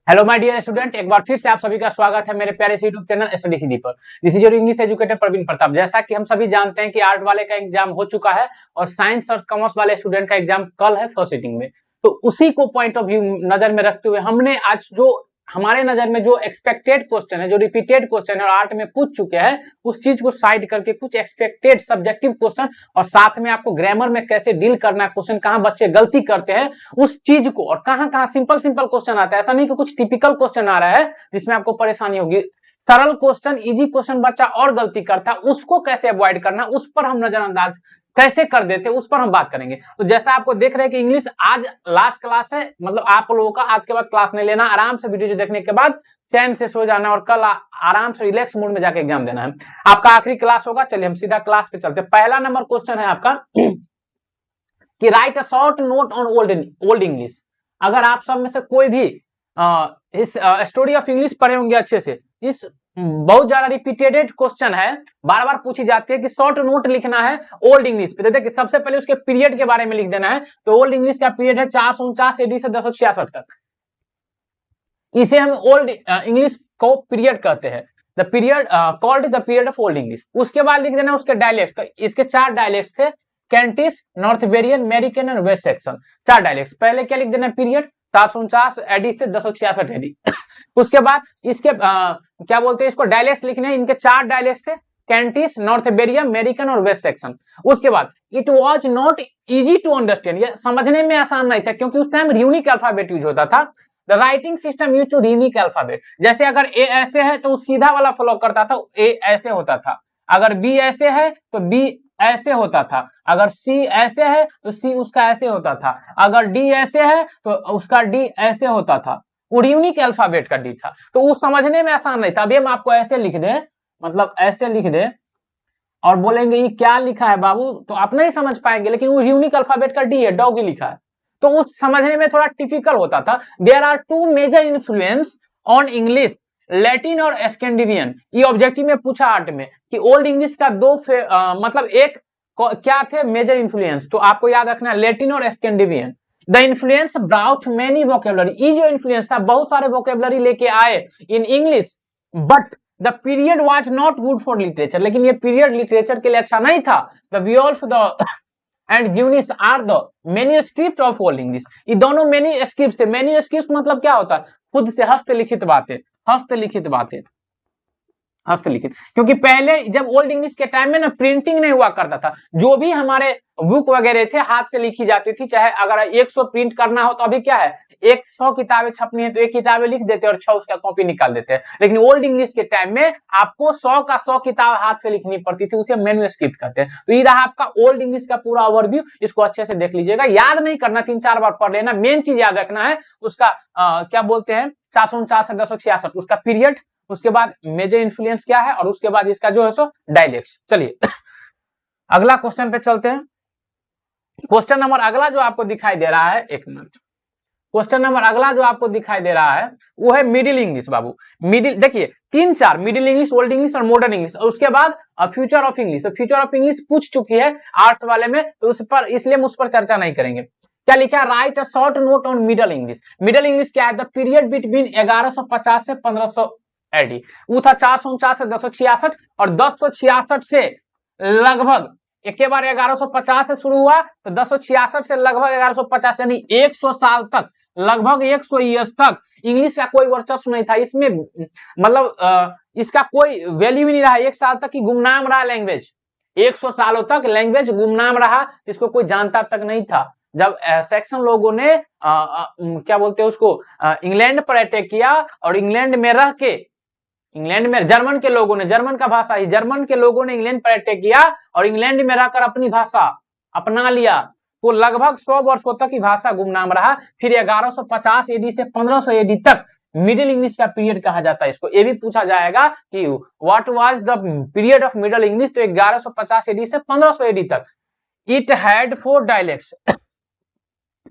Hello my dear student, एक बार फिर से आप सभी का स्वागत है मेरे प्यारे से यूट्यूब चैनल स्टडी सीडी पर। This is your English educator Praveen Pratap. जैसा कि हम सभी जानते हैं कि आर्ट वाले का एग्जाम हो चुका है और साइंस और कॉमर्स वाले स्टूडेंट का एग्जाम कल है फर्स्ट सिटिंग में। तो उसी को पॉइंट ऑफ व्यू नजर में रखते हुए हमने आज जो हमारे नजर में जो एक्सपेक्टेड क्वेश्चन है, जो रिपीटेड क्वेश्चन है और आर्ट में पूछ चुके हैं, उस चीज को साइड करके कुछ एक्सपेक्टेड सब्जेक्टिव क्वेश्चन और साथ में आपको ग्रामर में कैसे डील करना है, क्वेश्चन कहां बच्चे गलती करते हैं उस चीज को, और कहां कहां सिंपल सिंपल क्वेश्चन आता है। ऐसा नहीं कि कुछ टिपिकल क्वेश्चन आ रहा है जिसमें आपको परेशानी होगी। सरल क्वेश्चन, इजी क्वेश्चन बच्चा और गलती करता है, उसको कैसे अवॉइड करना, उस पर हम नजरअंदाज कैसे कर देते, उस पर हम बात करेंगे। तो जैसा आपको देख रहे हैं कि इंग्लिश आज लास्ट क्लास है, मतलब आप लोगों का आज के बाद क्लास नहीं लेना, आराम से वीडियो देखने के बाद चैन से सो जाना और कल आराम से रिलैक्स मूड में जाके एग्जाम देना है। आपका आखिरी क्लास होगा। चलिए हम सीधा क्लास पे चलते हैं। पहला नंबर क्वेश्चन है आपका कि right a short note on old English. अगर आप सब में से कोई भी इस स्टोरी ऑफ इंग्लिश पढ़े होंगे अच्छे से, इस बहुत ज्यादा रिपीटेड क्वेश्चन है, बार बार पूछी जाती है कि शॉर्ट नोट लिखना है ओल्ड इंग्लिश पे। देखिए सबसे पहले उसके पीरियड के बारे में लिख देना है। तो ओल्ड इंग्लिश का पीरियड है 449 एडी से 1066 तक। इसे हम ओल्ड इंग्लिश को पीरियड कहते हैं। The period called the period of old English. उसके बाद लिख देना उसके डायलेक्ट्स। तो इसके 4 डायलेक्ट्स थे, कैंटिस, नॉर्थबेरियन, अमेरिकन और वेस्ट सेक्शन। 4 डायलेक्ट्स। पहले क्या लिख देना, पीरियड 449 एडी से 1066 एडी। उसके बाद इसके क्या बोलते हैं, इसको डायलेक्ट्स लिखने हैं। इनके 4 डायलेक्ट्स थे, कैंटिस, नॉर्थबेरियन, अमेरिकन और वेस्ट सेक्शन। उसके बाद it was not easy to understand, ये समझने में आसान नहीं था क्योंकि उस टाइम यूनिक अल्फाबेट यूज होता था। The writing system use to unique alphabet. जैसे अगर ए ऐसे है तो सीधा वाला फॉलो करता था, ए ऐसे होता था। अगर बी ऐसे है तो बी ऐसे होता था। अगर सी ऐसे है तो सी उसका ऐसे होता था। अगर डी ऐसे है तो उसका डी ऐसे होता था। वो यूनिक अल्फाबेट का डी था, तो वो समझने में आसान नहीं था। अभी हम आपको ऐसे लिख दे, मतलब ऐसे लिख दे और बोलेंगे ये क्या लिखा है बाबू, तो आप नहीं समझ पाएंगे, लेकिन वो यूनिक अल्फाबेट का डी है, डॉगी लिखा है, तो उस समझने में थोड़ा टिपिकल होता था। There are 2 major influence on English, Latin और स्कैंडिनेवियन। ये ऑब्जेक्टिव में पूछा आर्ट में कि ओल्ड इंग्लिश का मतलब एक क्या थे मेजर इन्फ्लुएंस, तो आपको याद रखना लैटिन और Scandinavian. The influence brought many vocabulary. ये जो इन्फ्लुएंस था बहुत सारे वोकेबलरी लेके आए in English, but the period was not good for literature. लेकिन ये पीरियड लिटरेचर के लिए अच्छा नहीं था। The viewers the and Eunice are the manuscript of old English. ये दोनों मैन्युस्क्रिप्ट थे। मैन्युस्क्रिप्ट मतलब क्या होता है, खुद से हस्तलिखित बातें, हस्तलिखित बातें, हस्तलिखित। क्योंकि पहले जब ओल्ड इंग्लिश के टाइम में ना प्रिंटिंग नहीं हुआ करता था, जो भी हमारे बुक वगैरह थे हाथ से लिखी जाती थी। चाहे अगर 100 प्रिंट करना हो तो अभी क्या है, 100 किताबें छपनी है तो एक किताबें लिख देते और 6 उसका कॉपी निकाल देते हैं। लेकिन ओल्ड इंग्लिश के टाइम में आपको 100 का 100 किताब हाथ से लिखनी पड़ती थी, उसे मैन्युस्क्रिप्ट कहते हैं। तो ये रहा आपका ओल्ड इंग्लिश का पूरा ओवरव्यू। इसको अच्छे से देख लीजिएगा, याद नहीं करना, 3-4 बार पढ़ लेना। मेन चीज याद रखना है उसका क्या बोलते हैं 449 से 1066 उसका पीरियड, उसके बाद मेजर इन्फ्लुएंस क्या है, और उसके बाद इसका जो है सो डायलेक्ट्स। चलिए अगला क्वेश्चन पे चलते हैं। क्वेश्चन नंबर अगला जो आपको दिखाई दे रहा है, एक मिनट, क्वेश्चन नंबर अगला जो आपको दिखाई दे रहा है वो है मिडिल इंग्लिश। बाबू मिडिल देखिए 3-4, मिडिल इंग्लिश, ओल्ड इंग्लिश और मॉडर्न इंग्लिश, और उसके बाद फ्यूचर ऑफ इंग्लिश। तो फ्यूचर ऑफ इंग्लिश पूछ चुकी है आर्ट्स वाले में, तो उस पर इसलिए हम उस पर चर्चा नहीं करेंगे। क्या लिखा है, right a short note on middle English. Middle English क्या है, द पीरियड बिटवीन 1150 से 1500 एडी। वो था 449 से 1066, और 1066 से लगभग एक बार 1150 से शुरू हुआ तो 1066 से लगभग 1150, यानी 100 साल तक, लगभग 100 ईयर्स तक इंग्लिश का कोई वर्चस्व नहीं था। इसमें मतलब इसका कोई वैल्यू ही नहीं रहा। 1 साल तक की गुमनाम रहा लैंग्वेज, 100 सालों तक लैंग्वेज गुमनाम रहा, इसको कोई जानता तक नहीं था। जब सेक्शन लोगों ने क्या बोलते हैं उसको, इंग्लैंड पर अटैक किया, और इंग्लैंड में रह के, इंग्लैंड में जर्मन के लोगों ने, जर्मन का भाषा ही, जर्मन के लोगों ने इंग्लैंड पर अटैक किया और इंग्लैंड में रहकर अपनी भाषा अपना लिया, तो लगभग 100 वर्षों तक की भाषा गुमनाम रहा। फिर 1150 एडी से 1500 एडी तक मिडिल इंग्लिश का पीरियड कहा जाता है इसको। ये भी पूछा जाएगा कि what was the period of middle English, तो 1150 एडी से 1500 एडी तक। It had 4 dialects,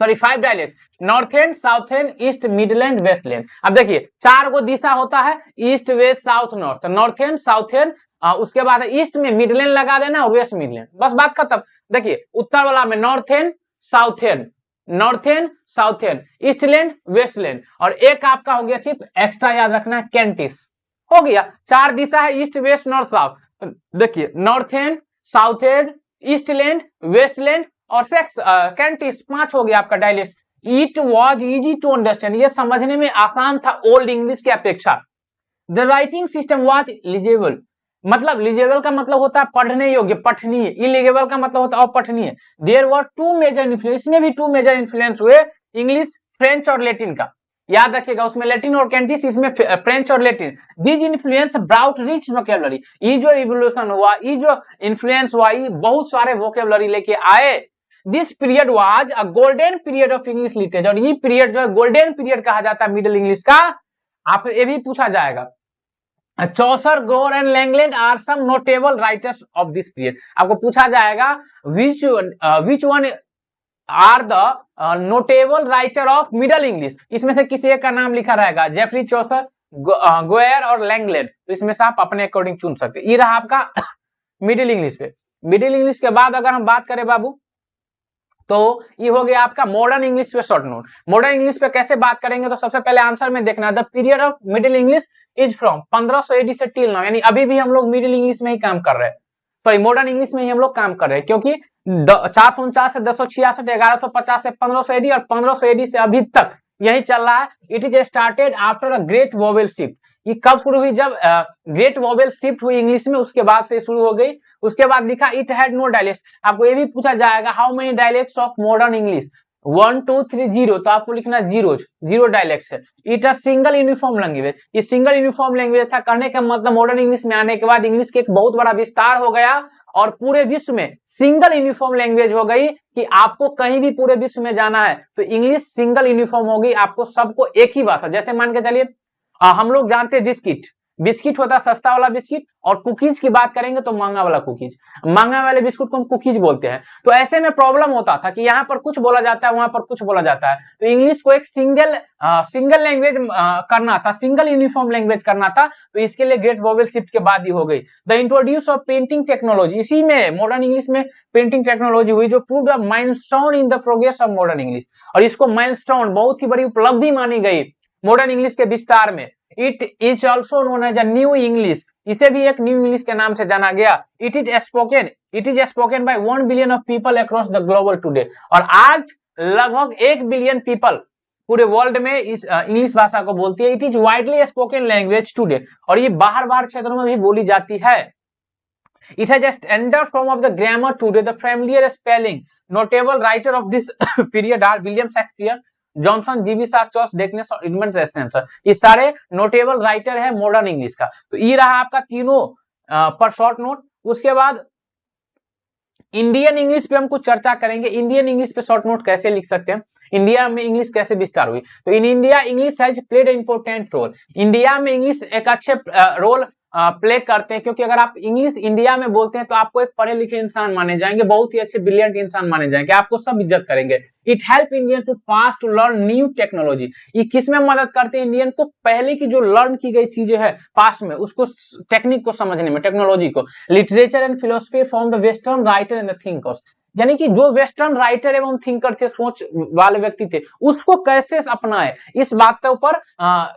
sorry 5 dialects, northern, southern, east, midland, westland. अब देखिए 4 गो दिशा होता है, east, west, south, north. Northern, southern, उसके बाद ईस्ट में मिडलैंड लगा देना और वेस्ट मिडलैंड, बस बात खत्म। देखिए उत्तर वाला में नॉर्थेन, साउथेन, नॉर्थर्न, साउथर्न, ईस्टलैंड, वेस्टलैंड, और एक आपका हो गया सिर्फ एक्स्ट्रा याद रखना कैंटिस। हो गया, 4 दिशा है, ईस्ट वेस्ट नॉर्थ साउथ। देखिए नॉर्थर्न, साउथर्न, ईस्टलैंड, वेस्टलैंड और कैंटिस, 5 हो गया आपका dialect. It was easy to understand, ये समझने में आसान था ओल्ड इंग्लिश की अपेक्षा। The writing system was legible, मतलब लिजेबल का मतलब होता है पढ़ने योग्य, पठनीय। इलिजेबल का मतलब होता है अपठनीय। देयर वर 2 मेजर इन्फ्लुएंस, इसमें भी 2 मेजर इन्फ्लुएंस हुए, इंग्लिश, फ्रेंच और लैटिन का। याद रखिएगा, उसमें लैटिन और कैंटिस, इसमें फ्रेंच और Latin. This influence brought rich vocabulary, ये जो रिवोल्यूशन हुआ, ये जो इन्फ्लुएंस हुआ, ये बहुत सारे वोकेबलरी लेके आए। This period was a golden period of English literature, और ये पीरियड जो है गोल्डन पीरियड कहा जाता है मिडिल इंग्लिश का। आप ये भी पूछा जाएगा। Chaucer, Gower and Langland are some notable writers of this period, आपको पूछा जाएगा which one are the notable writer of middle English, इसमें से किसी एक का नाम लिखा रहेगा, जेफरी चौसर, गोयर और लैंगलैंड, तो इसमें से आप अपने अकॉर्डिंग चुन सकते हैं। ये रहा आपका मिडिल इंग्लिश पे। मिडिल इंग्लिश के बाद अगर हम बात करें बाबू, तो ये हो गया आपका मॉडर्न इंग्लिश पे शॉर्ट नोट। मॉडर्न इंग्लिश पे कैसे बात करेंगे, तो सबसे पहले आंसर में देखना, the period of middle English is from 1500 AD से टिल नाउ, यानी अभी भी हम लोग मिडिल इंग्लिश में ही काम कर रहे हैं, सॉरी मॉडर्न इंग्लिश में ही हम लोग काम कर रहे हैं, क्योंकि 449 से 1066, 1150 से 1500 एडी और 1500 एडी से अभी तक यही चल रहा है। It is started after a great vowel shift, ये कब शुरू हुई, जब ग्रेट वोवेल शिफ्ट हुई इंग्लिश में, उसके बाद से शुरू हो गई। उसके बाद लिखा इट हैड नो डायलेक्ट्स, आपको ये भी पूछा जाएगा how many dialects of modern English, 1 2 3 0, तो आपको लिखना जीरो डायलेक्ट्स है। It a single uniform language, ये सिंगल यूनिफॉर्म लैंग्वेज था। कहने का मतलब मॉडर्न इंग्लिश में आने के बाद इंग्लिश के एक बहुत बड़ा विस्तार हो गया और पूरे विश्व में सिंगल यूनिफॉर्म लैंग्वेज हो गई, कि आपको कहीं भी पूरे विश्व में जाना है तो इंग्लिश सिंगल यूनिफॉर्म होगी, आपको सबको एक ही भाषा। जैसे मान के चलिए हम लोग जानते हैं बिस्किट, बिस्किट होता है सस्ता वाला बिस्किट, और कुकीज की बात करेंगे तो महंगा वाला कुकीज, महंगा वाले बिस्कुट को हम कुकीज बोलते हैं। तो ऐसे में प्रॉब्लम होता था कि यहाँ पर कुछ बोला जाता है, वहां पर कुछ बोला जाता है, तो इंग्लिश को एक सिंगल लैंग्वेज करना था, सिंगल यूनिफॉर्म लैंग्वेज करना था, तो इसके लिए ग्रेट वोवेल शिफ्ट के बाद ही हो गई। The introduce of printing technology, इसी में मॉडर्न इंग्लिश में प्रिंटिंग टेक्नोलॉजी हुई, जो proved a milestone in the progress of modern English, और इसको माइलस्टोन, बहुत ही बड़ी उपलब्धि मानी गई मॉडर्न इंग्लिश के विस्तार में। It is also known as a new English, इसे भी एक न्यू इंग्लिश के नाम से जाना गया। It is spoken by 1 billion of people across the global today, और आज लगभग 1 बिलियन पीपल पूरे वर्ल्ड में इस इंग्लिश भाषा को बोलती है। It is widely spoken language today, और ये बाहर क्षेत्रों में भी बोली जाती है। It has a standard form of the grammar today. The familiar spelling. Notable writer of this period are William Shakespeare, Johnson, GB साक, चॉस, डेकनेस और एडमंड स्पेंसर, ये सारे नोटेबल राइटर है मॉडर्न इंग्लिश का। तो ये रहा आपका तीनों पर शॉर्ट नोट। उसके बाद इंडियन इंग्लिश पे हम कुछ चर्चा करेंगे, इंडियन इंग्लिश पे शॉर्ट नोट कैसे लिख सकते हैं, इंडिया में इंग्लिश कैसे विस्तार हुई। तो in India English has played important role, India में इंग्लिश एक अच्छे रोल प्ले करते हैं, क्योंकि अगर आप इंग्लिश इंडिया में बोलते हैं तो आपको एक पढ़े लिखे इंसान माने जाएंगे, बहुत ही अच्छे ब्रिलियंट इंसान माने जाएंगे, आपको सब इज्जत करेंगे। It help Indian to pass to learn new technology, ये किसमें मदद करते हैं इंडियन को, पहले की जो लर्न की गई चीजें हैं पास्ट में, उसको टेक्निक को समझने में, टेक्नोलॉजी को। Literature and philosophy from the western writer and the thinkers, यानी कि जो वेस्टर्न राइटर एवं थिंकर थे, सोच वाले व्यक्ति थे, उसको कैसे अपनाए, इस बात के ऊपर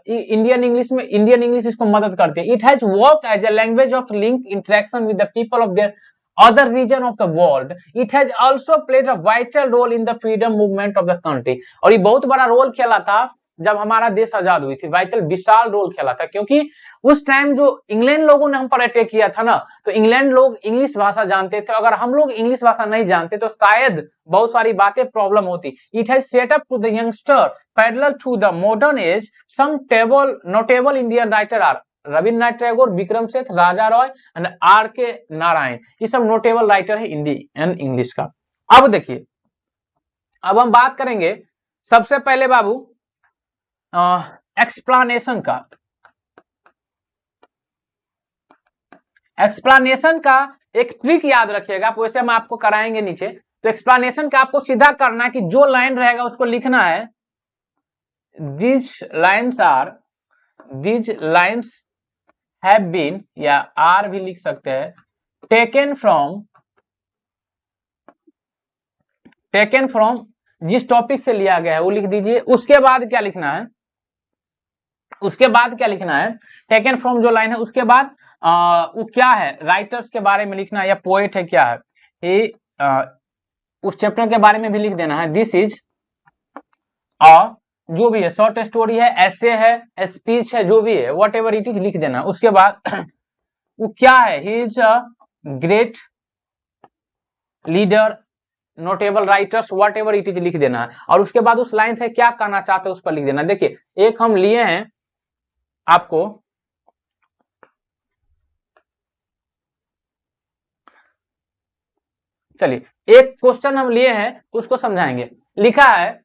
इंडियन इंग्लिश इसको मदद करती है। It has work as a language of link interaction with the people of their other region of the world. It has also played a vital role in the freedom movement of the country, और ये बहुत बड़ा role खेला था जब हमारा देश आजाद हुई थी, वाइटल विशाल रोल खेला था, क्योंकि उस टाइम जो इंग्लैंड लोगों ने हम पर अटैक किया था ना, तो इंग्लैंड लोग इंग्लिश भाषा जानते थे, अगर हम लोग इंग्लिश भाषा नहीं जानते तो शायद बहुत सारी बातें प्रॉब्लम होती। It has set up to the youngster parallel to the modern age some notable Indian writer are Rabindranath Tagore, Vikram Seth, Raja Roy and R K Narayan, ये सब नोटेबल राइटर है इंडियन इंग्लिश का। अब देखिए, अब हम बात करेंगे सबसे पहले बाबू एक्सप्लानेशन का। एक्सप्लानेशन का एक ट्रिक याद रखिएगा, वैसे हम आपको कराएंगे नीचे। तो एक्सप्लानेशन का आपको सीधा करना है कि जो लाइन रहेगा उसको लिखना है these lines have been, या आर भी लिख सकते हैं, taken from जिस टॉपिक से लिया गया है वो लिख दीजिए। उसके बाद क्या लिखना है, उसके बाद क्या लिखना है, टेकन फ्रॉम जो लाइन है उसके बाद वो क्या है, राइटर्स के बारे में लिखना है या पोएट है क्या है, ये उस चैप्टर के बारे में भी लिख देना है। दिस इज जो भी है, शॉर्ट स्टोरी है, ऐसे है, स्पीच है, जो भी है, वट एवर इट इज लिख देना। उसके बाद वो क्या है, he is a great leader, notable writers, what ever it is लिख देना है। और उसके बाद उस लाइन से क्या कहना चाहते हैं उस पर लिख देना। देखिए एक हम लिए हैं आपको, चलिए एक क्वेश्चन हम लिए हैं उसको समझाएंगे। लिखा है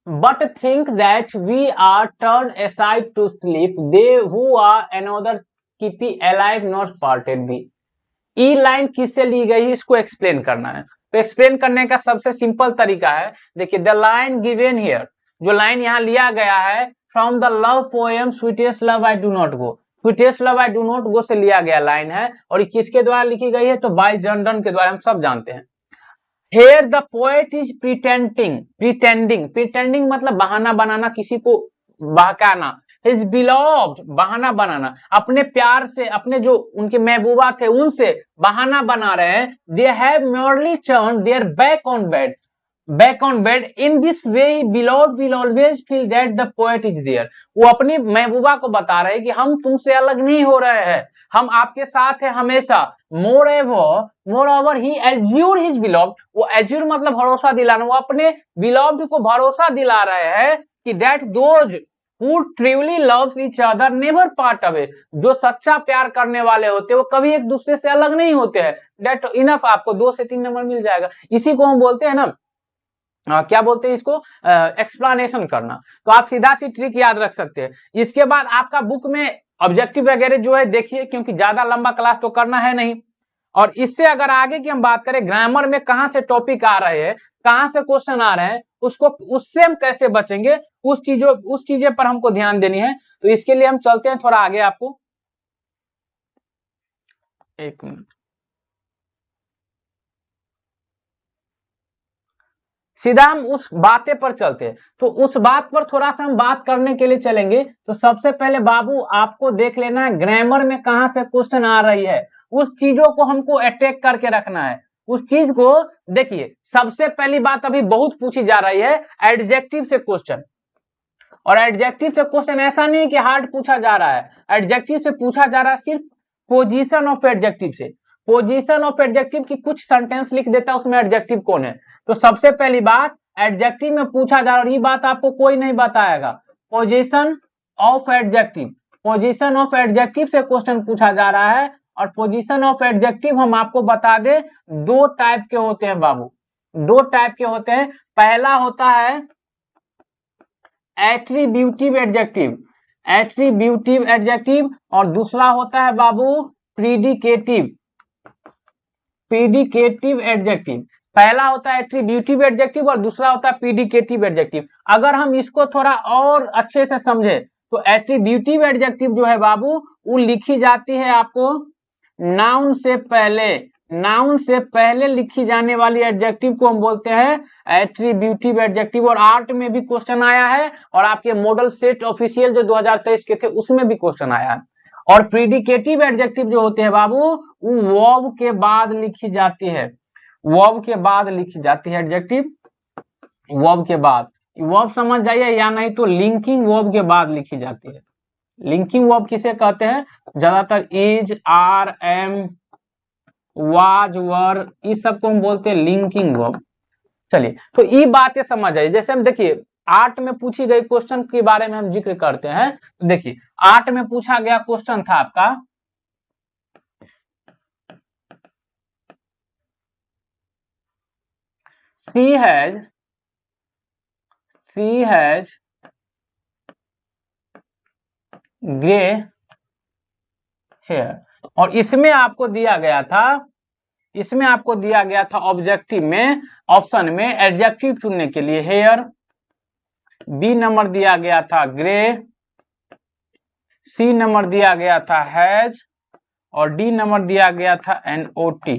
but think that we are turned aside to sleep, they who are another keep alive not parted be। E line किससे ली गई है इसको एक्सप्लेन करना है। तो एक्सप्लेन करने का सबसे सिंपल तरीका है, देखिए द लाइन गिवन हियर, जो लाइन यहाँ लिया गया है, from the love poem sweetest love I do not go, sweetest love I do not go से लिया गया लाइन है। और ये किसके द्वारा लिखी गई है, तो बाय जॉन डन के द्वारा, हम सब जानते हैं। Here the poet is pretending मतलब बहाना बनाना, किसी को बहकाना। His beloved बहाना बनाना, अपने प्यार से, अपने जो उनके महबूबा थे उनसे बहाना बना रहे हैं। They have merely turned their back on bed in this way beloved will always feel that the poet is there। वो अपनी महबूबा को बता रहे हैं कि हम तुमसे अलग नहीं हो रहे हैं, हम आपके साथ है हमेशा। moreover he assured his beloved, वो assure मतलब भरोसा दिलाना, वो अपने beloved को भरोसा दिला रहे हैं कि that those who truly loves each other never part away, जो सच्चा प्यार करने वाले होते हैं वो कभी एक दूसरे से अलग नहीं होते हैं। that enough, आपको 2 से 3 नंबर मिल जाएगा। इसी को हम बोलते हैं ना, क्या बोलते हैं इसको, एक्सप्लेनेशन करना। तो आप सीधा सी ट्रिक याद रख सकते हैं। इसके बाद आपका बुक में ऑब्जेक्टिव वगैरह जो है देखिए, क्योंकि ज्यादा लंबा क्लास तो करना है नहीं। और इससे अगर आगे की हम बात करें, ग्रामर में कहां से टॉपिक आ रहे हैं, कहां से क्वेश्चन आ रहे हैं, उसको उससे हम कैसे बचेंगे, उस चीजें पर हमको ध्यान देनी है। तो इसके लिए हम चलते हैं थोड़ा आगे, आपको एक मिनट, सीधा हम उस बातें पर चलते हैं। तो उस बात पर थोड़ा सा हम बात करने के लिए चलेंगे। तो सबसे पहले बाबू आपको देख लेना है ग्रामर में कहां से क्वेश्चन आ रही है, उस चीजों को हमको अटैक करके रखना है। उस चीज को देखिए, सबसे पहली बात अभी बहुत पूछी जा रही है एडजेक्टिव से क्वेश्चन। और एडजेक्टिव से क्वेश्चन ऐसा नहीं कि हार्ड पूछा जा रहा है, एडजेक्टिव से पूछा जा रहा है सिर्फ पोजीशन ऑफ एडजेक्टिव से। पोजीशन ऑफ एडजेक्टिव की कुछ सेंटेंस लिख देता है, उसमें एडजेक्टिव कौन है। तो सबसे पहली बात एडजेक्टिव में पूछा जा रहा है, और ये बात आपको कोई नहीं बताएगा। Position of adjective, position of adjective से क्वेश्चन पूछा जा रहा है। और पोजीशन ऑफ एडजेक्टिव हम आपको बता दे, 2 टाइप के होते हैं बाबू, 2 टाइप के होते हैं। पहला होता है एट्रीब्यूटिव एडजेक्टिव, एट्रीब्यूटिव एडजेक्टिव, और दूसरा होता है बाबू प्रीडिकेटिव, प्रीडिकेटिव एडजेक्टिव। पहला होता है एट्रीब्यूटिव एडजेक्टिव और दूसरा होता है प्रीडिकेटिव एडजेक्टिव। अगर हम इसको थोड़ा और अच्छे से समझे, तो एट्रीब्यूटिव एडजेक्टिव जो है बाबू, वो लिखी जाती है आपको नाउन से पहले, नाउन से पहले लिखी जाने वाली एडजेक्टिव को हम बोलते हैं एट्रीब्यूटिव एडजेक्टिव। और आर्ट में भी क्वेश्चन आया है, और आपके मॉडल सेट ऑफिशियल जो 2023 के थे उसमें भी क्वेश्चन आया है। और प्रीडिकेटिव एडजेक्टिव जो होते हैं बाबू, वो वर्ब के बाद लिखी जाती है, वर्ब के बाद लिखी जाती है एडजेक्टिव, वर्ब के बाद। वर्ब समझ जाइए, या नहीं तो लिंकिंग वर्ब के बाद लिखी जाती है। लिंकिंग वर्ब किसे कहते हैं, ज्यादातर इज, आर, एम, वाज, वर, इस सब को हम बोलते हैं लिंकिंग वर्ब। चलिए, तो ये बातें समझ आइए। जैसे हम देखिए आर्ट में पूछी गई क्वेश्चन के बारे में हम जिक्र करते हैं। तो देखिए आर्ट में पूछा गया क्वेश्चन था आपका, सी हैज ग्रे हेयर। और इसमें आपको दिया गया था, इसमें आपको दिया गया था ऑब्जेक्टिव में, ऑप्शन में एडजेक्टिव चुनने के लिए हेयर, बी नंबर दिया गया था ग्रे, सी नंबर दिया गया था हैज, और डी नंबर दिया गया था NOT।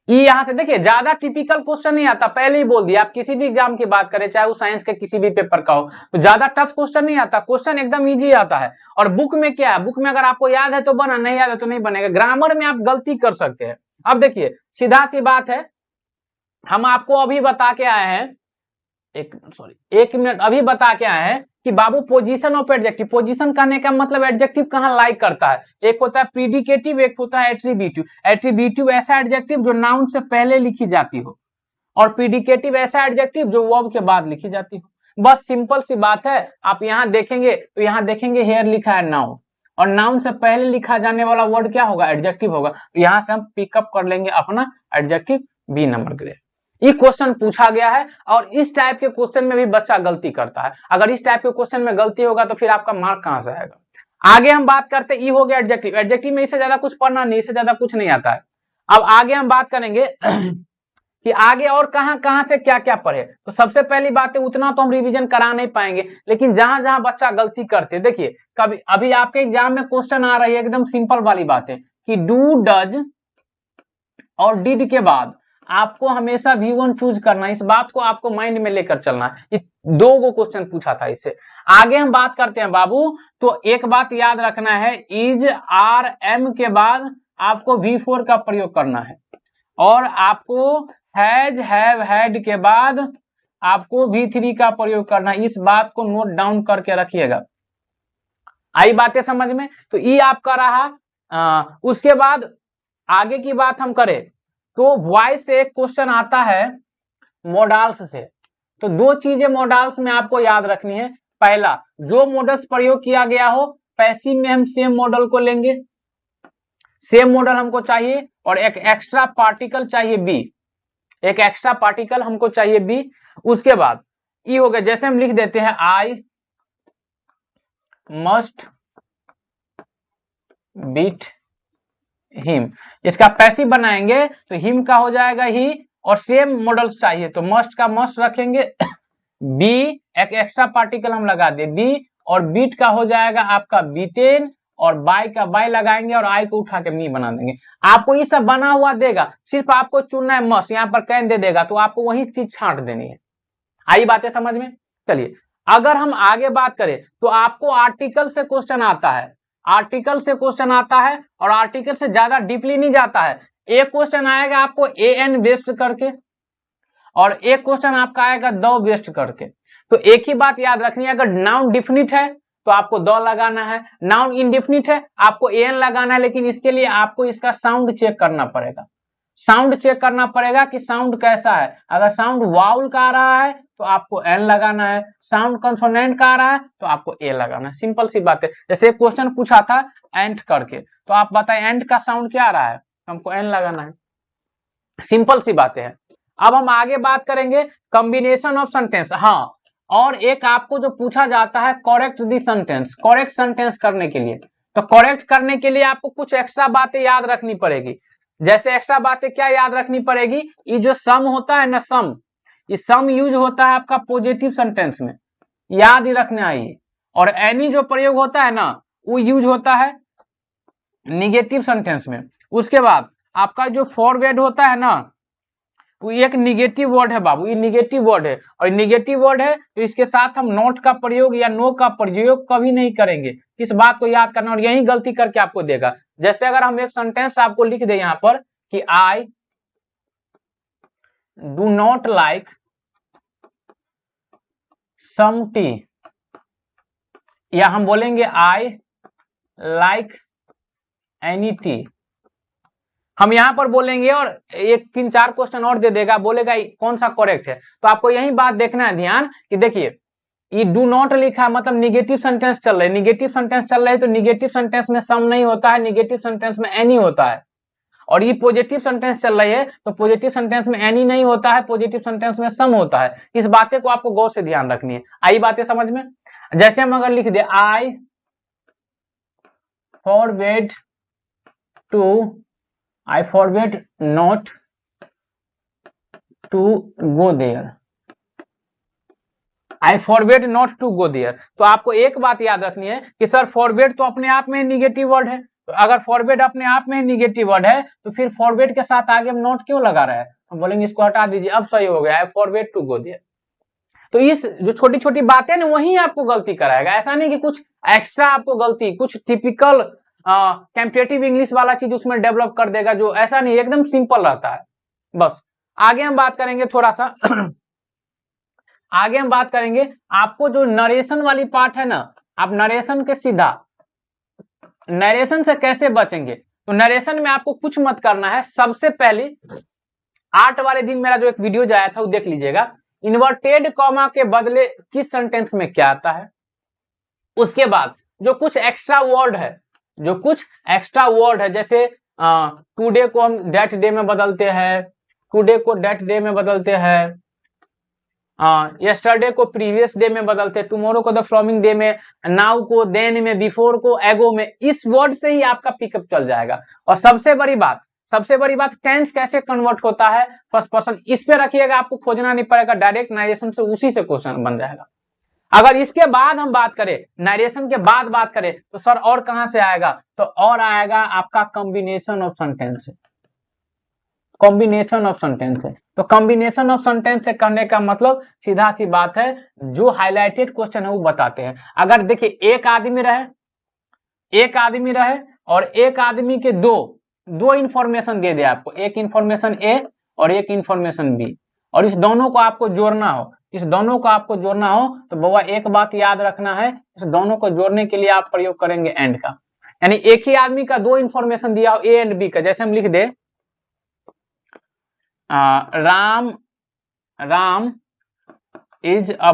ई यहां से देखिए ज्यादा टिपिकल क्वेश्चन नहीं आता, पहले ही बोल दिया। आप किसी भी एग्जाम की बात करें, चाहे वो साइंस के किसी भी पेपर का हो, तो ज्यादा टफ क्वेश्चन नहीं आता, क्वेश्चन एकदम इजी आता है। और बुक में क्या है, बुक में अगर आपको याद है तो बना, नहीं याद है तो नहीं बनेगा। ग्रामर में आप गलती कर सकते हैं। अब देखिए सीधा सी बात है, हम आपको अभी बता के आए हैं, एक मिनट अभी बता के आए हैं कि बाबू पोजीशन ऑफ एडजेक्टिव, पोजीशन कहने का मतलब एडजेक्टिव कहां लाइक करता है। एक होता है प्रीडिकेटिव, एक होता है एट्रीब्यूटिव। एट्रीब्यूटिव ऐसा एडजेक्टिव जो नाउन से पहले लिखी जाती हो, और प्रीडिकेटिव ऐसा एडजेक्टिव जो वर्ब के बाद लिखी जाती हो। बस सिंपल सी बात है। आप यहां देखेंगे तो यहां देखेंगे हेयर लिखा है नाउन, और नाउन से पहले लिखा जाने वाला वर्ड क्या होगा, एडजेक्टिव होगा। तो यहां से हम पिकअप कर लेंगे अपना एडजेक्टिव बी नंबर ग्रेड। ये क्वेश्चन पूछा गया है, और इस टाइप के क्वेश्चन में भी बच्चा गलती करता है। अगर इस टाइप के क्वेश्चन में गलती होगा तो फिर आपका मार्क कहां से आएगा। आगे हम बात करते हैं, ई हो गया एडजेक्टिव। एडजेक्टिव में इससे ज्यादा कुछ पढ़ना नहीं, इससे ज्यादा कुछ नहीं आता है। अब आगे हम बात करेंगे कि आगे और कहां कहां से क्या क्या पढ़े। तो सबसे पहली बात है, उतना तो हम रिवीजन करा नहीं पाएंगे, लेकिन जहां जहां बच्चा गलती करते, देखिए कभी अभी आपके एग्जाम में क्वेश्चन आ रही है, एकदम सिंपल वाली बात है कि डू, डज और डिड के बाद आपको हमेशा V1 चूज करना है। इस बात को आपको माइंड में लेकर चलना है। ये दो गो क्वेश्चन पूछा था इससे। आगे हम बात करते हैं बाबू, तो एक बात याद रखना है, इज, आर, एम के बाद आपको V4 का प्रयोग करना है, और आपको हैज, हैव, हैड के बाद आपको V3 का प्रयोग करना है। इस बात को नोट डाउन करके रखिएगा। आई बातें समझ में। तो ई आपका रहा। उसके बाद आगे की बात हम करें तो वॉइस से एक क्वेश्चन आता है मॉडल्स से। तो दो चीजें मॉडल्स में आपको याद रखनी है। पहला, जो मॉडल्स प्रयोग किया गया हो, पैसिव में हम सेम मॉडल को लेंगे, सेम मॉडल हमको चाहिए, और एक एक्स्ट्रा पार्टिकल चाहिए बी, एक एक्स्ट्रा पार्टिकल हमको चाहिए बी। उसके बाद ई हो गया, जैसे हम लिख देते हैं आई मस्ट बीट हिम, इसका पैसिव बनाएंगे तो हिम का हो जाएगा ही, और सेम मॉडल्स चाहिए तो मस्ट का मस्ट रखेंगे, बी एक एक्स्ट्रा पार्टिकल हम लगा दे बी, और बीट का हो जाएगा आपका बीटेन, और बाय का बाय लगाएंगे, और आई को उठा के मी बना देंगे। आपको ये सब बना हुआ देगा, सिर्फ आपको चुनना है मस्ट, यहाँ पर कैन दे देगा तो आपको वही चीज छांट देनी है। आई बातें समझ में। चलिए अगर हम आगे बात करें तो आपको आर्टिकल से क्वेश्चन आता है, आर्टिकल से क्वेश्चन आता है, और आर्टिकल से ज्यादा डीपली नहीं जाता है। एक क्वेश्चन आएगा आपको ए एन बेस्ड करके, और एक क्वेश्चन आपका आएगा द बेस्ड करके। तो एक ही बात याद रखनी है, अगर नाउन डिफिनिट है तो आपको द लगाना है, नाउन इनडिफिनिट है आपको ए एन लगाना है। लेकिन इसके लिए आपको इसका साउंड चेक करना पड़ेगा, साउंड चेक करना पड़ेगा कि साउंड कैसा है। अगर साउंड वाउल का आ रहा है तो आपको एन लगाना है, साउंड कंसोनेंट का आ रहा है तो आपको ए लगाना है। सिंपल सी बात है। जैसे एक क्वेश्चन पूछा था एंट करके, तो आप बताएं एंट का साउंड क्या आ रहा है, हमको एन लगाना है। सिंपल सी बातें हैं। अब हम आगे बात करेंगे कॉम्बिनेशन ऑफ सेंटेंस। हाँ, और एक आपको जो पूछा जाता है correct the sentence, correct sentence करने के लिए, तो करेक्ट करने के लिए आपको कुछ एक्स्ट्रा बातें याद रखनी पड़ेगी। जैसे एक्स्ट्रा बातें क्या याद रखनी पड़ेगी, ये जो सम होता है ना, सम, ये सम यूज होता है आपका पॉजिटिव सेंटेंस में, याद ही रखना है ये। और एनी जो प्रयोग होता है ना, वो यूज होता है निगेटिव सेंटेंस में। उसके बाद आपका जो फॉरवर्ड होता है ना, वो एक निगेटिव वर्ड है बाबू, ये निगेटिव वर्ड है, और निगेटिव वर्ड है तो इसके साथ हम नॉट का प्रयोग या नो का प्रयोग कभी नहीं करेंगे। इस बात को याद करना, और यही गलती करके आपको देगा। जैसे अगर हम एक सेंटेंस आपको लिख दे यहाँ पर कि I do not like some tea, या हम बोलेंगे आई लाइक एनी टी, हम यहां पर बोलेंगे, और एक 3-4 क्वेश्चन और दे देगा, बोलेगा कौन सा करेक्ट है। तो आपको यही बात देखना है ध्यान कि देखिए ये डू नॉट लिखा है मतलब निगेटिव सेंटेंस चल रहा है, निगेटिव सेंटेंस चल रहा है तो निगेटिव सेंटेंस में सम नहीं होता है, निगेटिव सेंटेंस में एनी होता है। और ये पॉजिटिव सेंटेंस चल रही है तो पॉजिटिव सेंटेंस में एनी नहीं होता है, पॉजिटिव सेंटेंस में सम होता है। इस बातें को आपको गौर से ध्यान रखनी है। आई बातें समझ में। जैसे हम अगर लिख दे आई फॉरवेड to, I forbid not to go there, I forbid not to go there। तो आपको एक बात याद रखनी है कि सर फॉरवर्ड तो अपने आप में निगेटिव वर्ड है, तो अगर फॉरवर्ड अपने आप में निगेटिव वर्ड है तो फिर फॉरवर्ड के साथ आगे हम नॉट क्यों लगा रहे हैं? हम बोलेंगे इसको हटा दीजिए, अब सही हो गया है, फॉरवर्ड टू गो देयर। तो इस जो छोटी छोटी बातें ना वही आपको गलती कराएगा, ऐसा नहीं कि कुछ एक्स्ट्रा आपको गलती, कुछ टिपिकल कंपैरेटिव इंग्लिश वाला चीज उसमें डेवलप कर देगा, जो ऐसा नहीं, एकदम सिंपल रहता है। बस आगे हम बात करेंगे थोड़ा सा आगे हम बात करेंगे आपको जो नरेशन वाली पार्ट है ना, आप नरेशन के सीधा नरेशन से कैसे बचेंगे? तो नरेशन में आपको कुछ मत करना है। सबसे पहले 8 वाले दिन मेरा जो एक वीडियो जाया था वो देख लीजिएगा। इन्वर्टेड कॉमा के बदले किस सेंटेंस में क्या आता है, उसके बाद जो कुछ एक्स्ट्रा वर्ड है, जो कुछ एक्स्ट्रा वर्ड है, जैसे टुडे को हम दैट डे में बदलते हैं, टुडे को दैट डे में बदलते हैं, यस्टरडे को प्रीवियस डे में बदलते हैं, टुमारो को द फॉलोइंग डे में, नाउ को देन में, बिफोर को एगो में, इस वर्ड से ही आपका पिकअप चल जाएगा। और सबसे बड़ी बात टेंस कैसे कन्वर्ट होता है फर्स्ट पर्सन, इस पे रखिएगा, आपको खोजना नहीं पड़ेगा, डायरेक्ट नरेशन से उसी से क्वेश्चन बन जाएगा। अगर इसके बाद हम बात करें, नरेशन के बाद बात करें, तो सर और कहां से आएगा? तो और आएगा आपका combination of sentence, combination of sentence है। तो कॉम्बिनेशन ऑफ सेंटेंस से करने का मतलब सीधा सी बात है, जो हाईलाइटेड क्वेश्चन है वो बताते हैं। अगर देखिए एक आदमी रहे और एक आदमी के दो इंफॉर्मेशन दे दे आपको, एक इंफॉर्मेशन ए और एक इंफॉर्मेशन बी, और इस दोनों को आपको जोड़ना हो, तो बउआ एक बात याद रखना है, इस दोनों को जोड़ने के लिए आप प्रयोग करेंगे एंड का। यानी एक ही आदमी का दो इंफॉर्मेशन दिया हो ए एंड बी का, जैसे हम लिख दे Ram is a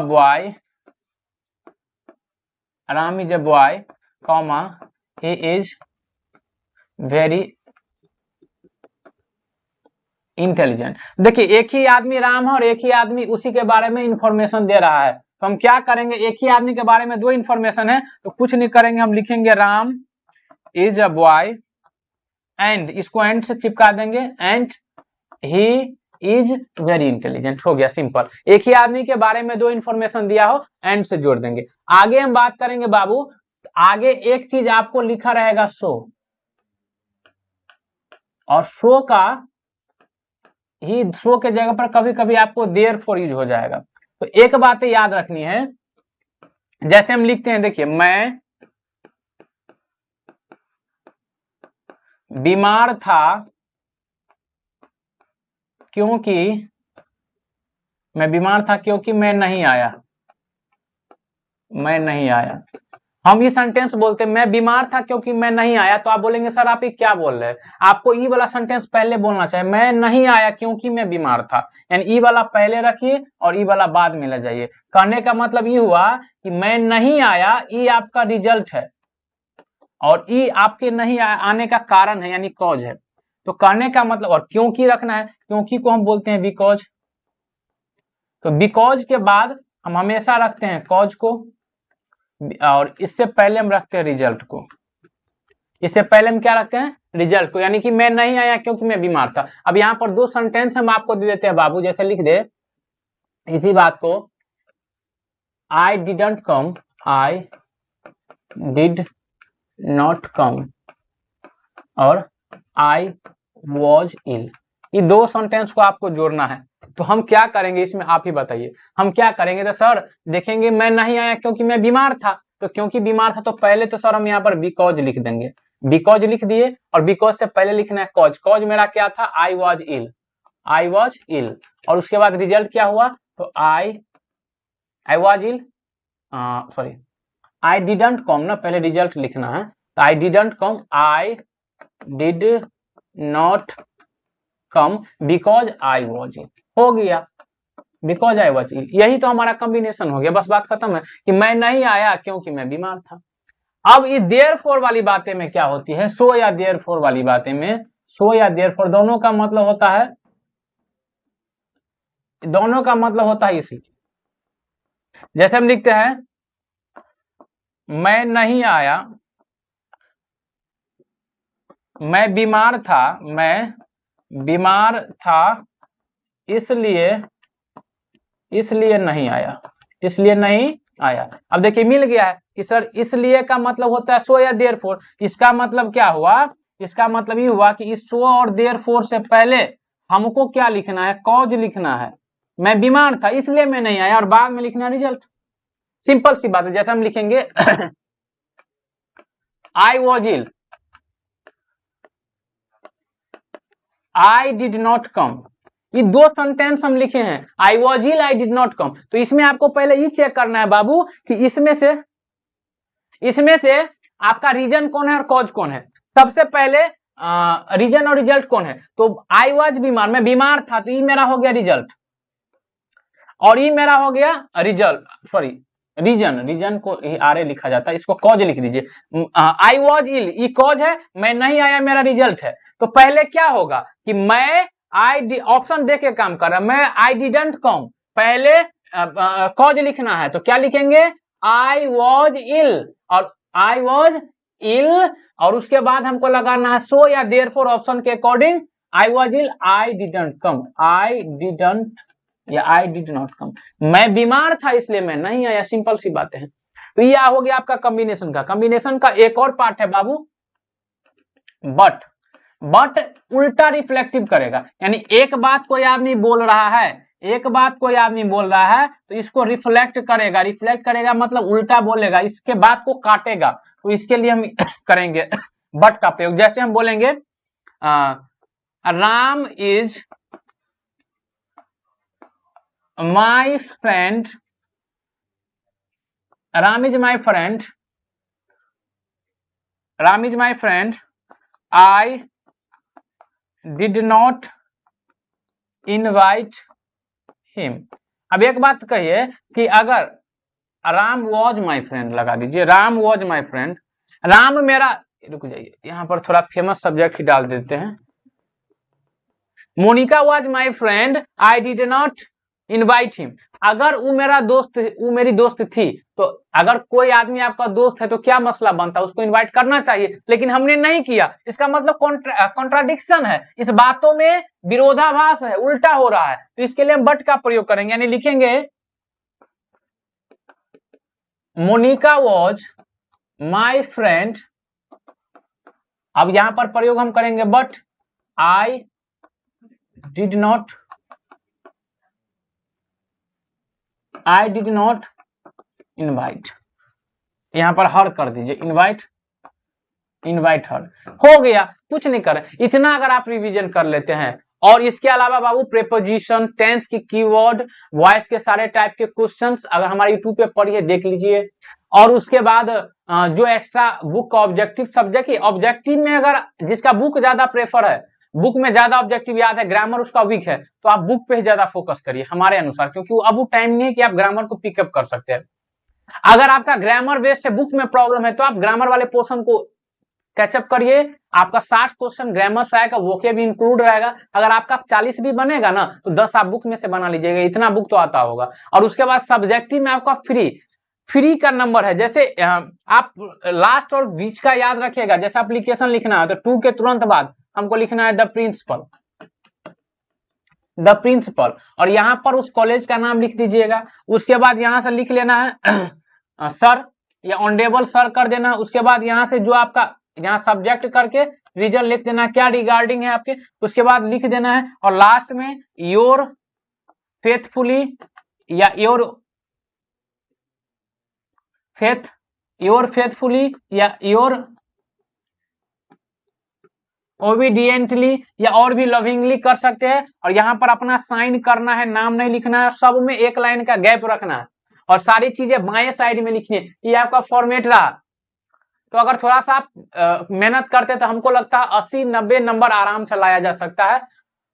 boy, comma he is very intelligent. देखिए एक ही आदमी राम है और एक ही आदमी उसी के बारे में इंफॉर्मेशन दे रहा है, तो हम क्या करेंगे, एक ही आदमी के बारे में दो इंफॉर्मेशन है तो कुछ नहीं करेंगे, हम लिखेंगे Ram is a boy and, इसको एंड से चिपका देंगे, and he is very intelligent, हो गया सिंपल। एक ही आदमी के बारे में दो इंफॉर्मेशन दिया हो, एंड से जोड़ देंगे। आगे हम बात करेंगे बाबू, आगे एक चीज आपको लिखा रहेगा सो, और सो के जगह पर कभी कभी आपको देयर फॉर यूज हो जाएगा। तो एक बात याद रखनी है, जैसे हम लिखते हैं, देखिए मैं बीमार था क्योंकि मैं नहीं आया, हम ये सेंटेंस बोलते हैं, मैं बीमार था क्योंकि मैं नहीं आया, तो आप बोलेंगे सर आप ये क्या बोल रहे हैं? आपको ई वाला सेंटेंस पहले बोलना चाहिए, मैं नहीं आया क्योंकि मैं बीमार था, यानी ई वाला पहले रखिए और ई वाला बाद में ले जाइए। कहने का मतलब ये हुआ कि मैं नहीं आया, ई आपका रिजल्ट है और ई आपके नहीं आने का कारण है, यानी कॉज है। तो कहने का मतलब, और क्योंकि रखना है, क्योंकि को हम बोलते हैं बिकॉज, तो बिकॉज के बाद हम हमेशा रखते हैं कॉज को, और इससे पहले हम रखते हैं रिजल्ट को, इससे पहले हम क्या रखते हैं, रिजल्ट को, यानी कि मैं नहीं आया क्योंकि मैं बीमार था। अब यहाँ पर दो सेंटेंस हम आपको दे देते हैं बाबू, जैसे लिख दे इसी बात को, आई didn't come, I did not कम, और आई वॉज इल, ये दो सेंटेंस को आपको जोड़ना है। तो हम क्या करेंगे इसमें, आप ही बताइए हम क्या करेंगे? तो सर देखेंगे मैं नहीं आया क्योंकि मैं बीमार था, तो क्योंकि बीमार था तो पहले तो सर हम यहाँ पर बिकॉज लिख देंगे, बिकॉज लिख दिए, और बिकॉज से पहले लिखना है कॉज, कॉज मेरा क्या था, आई वॉज इल, और उसके बाद रिजल्ट क्या हुआ, तो I was ill, sorry I didn't come ना, पहले रिजल्ट लिखना है, तो I didn't come, I did not come because I was ill, हो गया बिकॉज आई वॉज इल, यही तो हमारा कॉम्बिनेशन हो गया, बस बात खत्म है कि मैं नहीं आया क्योंकि मैं बीमार था। अब इस देयरफॉर वाली बातें में क्या होती है, सो या देयरफॉर वाली बातें में, सो या देयरफॉर दोनों का मतलब होता है इसी, जैसे हम लिखते हैं मैं नहीं आया, मैं बीमार था इसलिए नहीं आया, इसलिए नहीं आया। अब देखिए मिल गया है कि सर इसलिए का मतलब होता है सो या देयरफॉर। इसका मतलब क्या हुआ, इसका मतलब ये हुआ कि इस सो और देयरफॉर से पहले हमको क्या लिखना है, कॉज लिखना है। मैं बीमार था इसलिए मैं नहीं आया, और बाद में लिखना रिजल्ट। सिंपल सी बात है। जैसे हम लिखेंगे I was ill, I did not come, ये दो सेंटेंस हम लिखे हैं, I was ill, I did not come. तो इसमें आपको पहले ये चेक करना है बाबू कि इसमें से आपका रीजन कौन है और कॉज कौन है। सबसे पहले रीजन और रिजल्ट कौन है। तो आई वॉज बीमार, मैं बीमार था, तो ये मेरा हो गया रिजल्ट, और ये मेरा हो गया रिजल्ट, सॉरी रीजन को आर लिखा जाता है, इसको कॉज लिख दीजिए। आई वॉज इल, ये कॉज है, मैं नहीं आया मेरा रिजल्ट है। तो पहले क्या होगा कि मैं ऑप्शन दे के काम कर रहा, मैं आई डिडंट कम, पहले कॉज लिखना है, तो क्या लिखेंगे आई वॉज इल, और आई वॉज इल, और उसके बाद हमको लगाना है सो या देयरफॉर ऑप्शन के according I was ill, I didn't come, I didn't या आई डिड नॉट कम, मैं बीमार था इसलिए मैं नहीं आया, सिंपल सी बातें हैं। तो यह हो गया आपका कॉम्बिनेशन का। कॉम्बिनेशन का एक और पार्ट है बाबू बट उल्टा रिफ्लेक्टिव करेगा, यानी एक बात कोई आदमी बोल रहा है, एक बात कोई आदमी बोल रहा है तो इसको रिफ्लेक्ट करेगा। रिफ्लेक्ट करेगा मतलब उल्टा बोलेगा, इसके बात को काटेगा। तो इसके लिए हम करेंगे बट का प्रयोग। जैसे हम बोलेंगे Ram is my friend, Ram is my friend, Ram is my friend, I did not invite him। अब एक बात कहिए कि अगर राम वॉज माई फ्रेंड लगा दीजिए, Ram was my friend, Ram मेरा, रुक जाइए यहां पर थोड़ा फेमस सब्जेक्ट ही डाल देते हैं, Monica was my friend, I did not invite him. अगर वो मेरा दोस्त, वो मेरी दोस्त थी, तो अगर कोई आदमी आपका दोस्त है तो क्या मसला बनता, उसको इनवाइट करना चाहिए, लेकिन हमने नहीं किया। इसका मतलब कॉन्ट्राडिक्शन है, इस बातों में विरोधाभास है, उल्टा हो रहा है। तो इसके लिए हम बट का प्रयोग करेंगे, यानी लिखेंगे मोनिका वॉज माई फ्रेंड, अब यहां पर प्रयोग हम करेंगे but I did not invite, यहां पर हर कर दीजिए, इनवाइट हर, हो गया। कुछ नहीं कर, इतना अगर आप रिवीजन कर लेते हैं। और इसके अलावा बाबू प्रेपोजिशन, टेंस की कीवर्ड, वॉइस के सारे टाइप के क्वेश्चंस अगर हमारे यूट्यूब पे पढ़िए, देख लीजिए। और उसके बाद जो एक्स्ट्रा बुक का ऑब्जेक्टिव सब्जेक्ट है, ऑब्जेक्टिव में अगर जिसका बुक ज्यादा प्रेफर है, बुक में ज्यादा ऑब्जेक्टिव याद है, ग्रामर उसका वीक है, तो आप बुक पे ज्यादा फोकस करिए हमारे अनुसार, क्योंकि अब वो टाइम नहीं है कि आप ग्रामर को पिकअप कर सकते हैं। अगर आपका ग्रामर बेस्ड है, बुक में प्रॉब्लम है, तो आप ग्रामर वाले पोर्शन को कैचअप करिए। आपका 60 क्वेश्चन ग्रामर से आएगा, वो के भी इंक्लूड रहेगा। अगर आपका 40 भी बनेगा ना, तो 10 आप बुक में से बना लीजिएगा, इतना बुक तो आता होगा। और उसके बाद सब्जेक्टिव में आपका फ्री का नंबर है। जैसे आप लास्ट और बीच का याद रखिएगा, जैसे एप्लीकेशन लिखना है तो 2 के तुरंत बाद हमको लिखना है द प्रिंसिपल, और यहां पर उस कॉलेज का नाम लिख दीजिएगा। उसके बाद यहां से लिख लेना है सर या ऑनरेबल सर कर देना। उसके बाद यहां से जो आपका यहाँ सब्जेक्ट करके रीजन लिख देना, क्या रिगार्डिंग है आपके, उसके बाद लिख देना है। और लास्ट में योर फेथफुली या योर फेथफुली या योर ओबीडियंटली या और भी लविंगली कर सकते हैं। और यहाँ पर अपना साइन करना है, नाम नहीं लिखना है, सब में एक लाइन का गैप रखना है, और सारी चीजें बाएं साइड में लिखनी है। ये आपका फॉर्मेट रहा। तो अगर थोड़ा सा आप मेहनत करते तो हमको लगता है 80-90 नंबर आराम से लाया जा सकता है।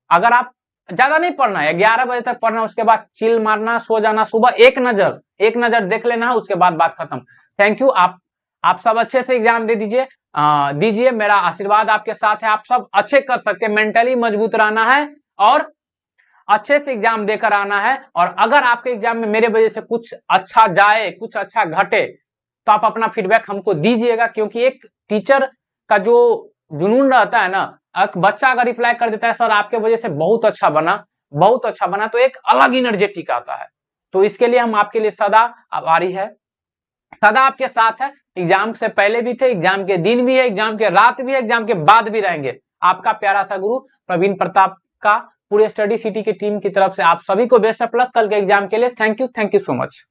अगर आप ज्यादा नहीं पढ़ना है, 11 बजे तक पढ़ना, उसके बाद चिल मारना, सो जाना, सुबह एक नजर देख लेना, उसके बाद बात खत्म। Thank you. आप सब अच्छे से एग्जाम दे दीजिए, मेरा आशीर्वाद आपके साथ है। आप सब अच्छे कर सकते हैं, मेंटली मजबूत रहना है और अच्छे से एग्जाम देकर आना है। और अगर आपके एग्जाम में मेरे वजह से कुछ अच्छा जाए, कुछ अच्छा घटे, तो आप अपना फीडबैक हमको दीजिएगा, क्योंकि एक टीचर का जो जुनून रहता है ना, बच्चा अगर रिप्लाई कर देता है सर आपके वजह से बहुत अच्छा बना, तो एक अलग एनर्जेटिक आता है। तो इसके लिए हम आपके लिए सदा आभारी है, सदा आपके साथ है। एग्जाम से पहले भी थे, एग्जाम के दिन भी है, एग्जाम के रात भी है, एग्जाम के बाद भी रहेंगे। आपका प्यारा सा गुरु प्रवीण प्रताप का पूरे स्टडी सिटी की टीम की तरफ से आप सभी को बेस्ट ऑफ लक कल के एग्जाम के लिए। Thank you so much.